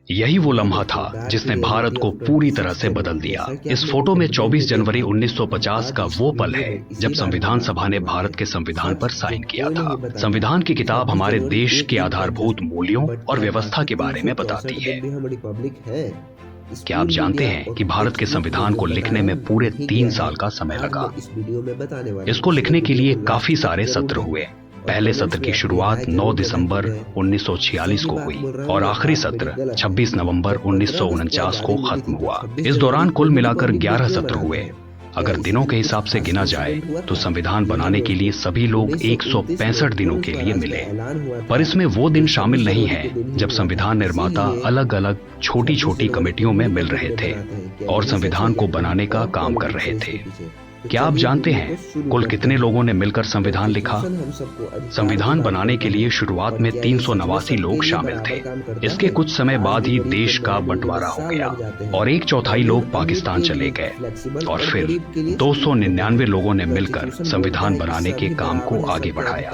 यही वो लम्हा था जिसने भारत को पूरी तरह से बदल दिया। इस फोटो में 24 जनवरी 1950 का वो पल है जब संविधान सभा ने भारत के संविधान पर साइन किया था। संविधान की किताब हमारे देश के आधारभूत मूल्यों और व्यवस्था के बारे में बताती है। क्या आप जानते हैं कि भारत के संविधान को लिखने में पूरे 3 साल का समय लगा? इसको लिखने के लिए काफी सारे सत्र हुए। पहले सत्र की शुरुआत 9 दिसंबर 1946 को हुई और आखिरी सत्र 26 नवंबर 1949 को खत्म हुआ। इस दौरान कुल मिलाकर 11 सत्र हुए। अगर दिनों के हिसाब से गिना जाए तो संविधान बनाने के लिए सभी लोग 165 दिनों के लिए मिले। पर इसमें वो दिन शामिल नहीं है जब संविधान निर्माता अलग अलग छोटी छोटी कमेटियों में मिल रहे थे और संविधान को बनाने का काम कर रहे थे। क्या आप जानते हैं कुल कितने लोगों ने मिलकर संविधान लिखा? संविधान बनाने के लिए शुरुआत में 389 लोग शामिल थे। इसके कुछ समय बाद ही देश का बंटवारा हो गया और 1/4 लोग पाकिस्तान चले गए और फिर 299 लोगों ने मिलकर संविधान बनाने के काम को आगे बढ़ाया।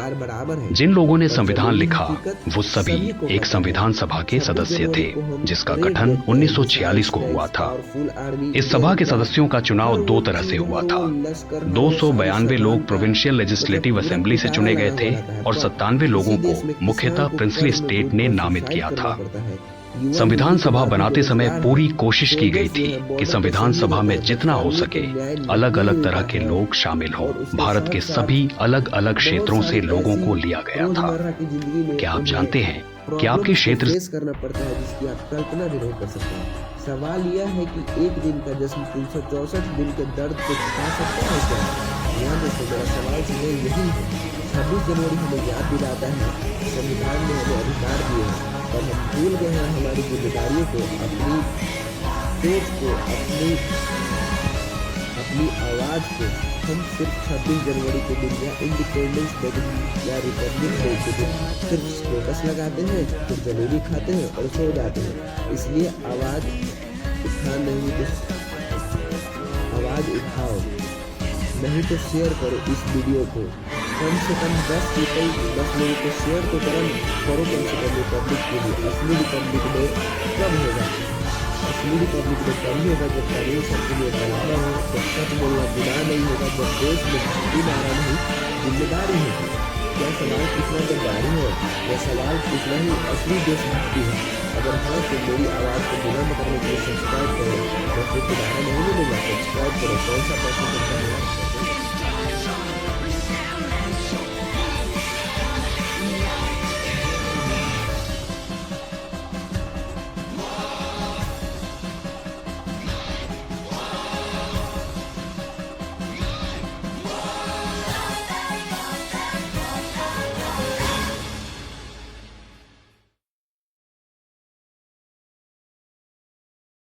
जिन लोगों ने संविधान लिखा वो सभी एक संविधान सभा के सदस्य थे जिसका गठन 1946 को हुआ था। इस सभा के सदस्यों का चुनाव 2 तरह से हुआ था। 292 लोग प्रोविंशियल लेजिस्लेटिव असेंबली से चुने गए थे और 97 लोगों को मुख्यतः प्रिंसली स्टेट ने नामित किया था। संविधान सभा बनाते समय पूरी कोशिश की गई थी कि संविधान सभा में जितना हो सके अलग अलग तरह के लोग शामिल हों। भारत के सभी अलग अलग क्षेत्रों से लोगों को लिया गया था। क्या आप जानते हैं कि आपके क्षेत्र करना पड़ता है जिसकी आप कल्पना भी नहीं कर सकते। सवाल यह है कि एक दिन का जश्न 364 दिन के दर्द को छुपा सकता है क्या? यहाँ देखो मेरा सवाल यही है। 26 जनवरी हमें याद दिलाता है संविधान ने हमें अधिकार दिए हैं और हम भूल गए हैं हमारी जिम्मेदारियों को, अपनी सोच को, अपनी आवाज को। हम सिर्फ 26 जनवरी के दिन या इंडिपेंडेंस डे के दिन या रिपब्लिक डे के दिन सिर्फ स्टेटस लगाते हैं, फिर जलेबी खाते हैं और सो जाते हैं। इसलिए आवाज उठाओ, नहीं तो शेयर करो इस वीडियो को। कम से कम 10 लोगों को शेयर तो करो कम से कम रिपब्लिक के लिए। असली रिपब्लिक डे कब होगा? असली रिपब्लिक डे तभी होगा जब कानून सबके लिए बराबर हो, जब सच बोलना गुनाह नहीं होगा, जब देश में झूठी मारा नहीं जिम्मेदारी होगी। क्या सवाल पूछना गद्दारी है? यह सवाल पूछना ही असली देशभक्ति है। अगर हाँ तो मेरी आवाज़ को बुलंद करने के लिए सब्सक्राइब करो। जब फिर दोबारा नहीं मिलेगा सब्सक्राइब करो। कौन सा पसंद करता है?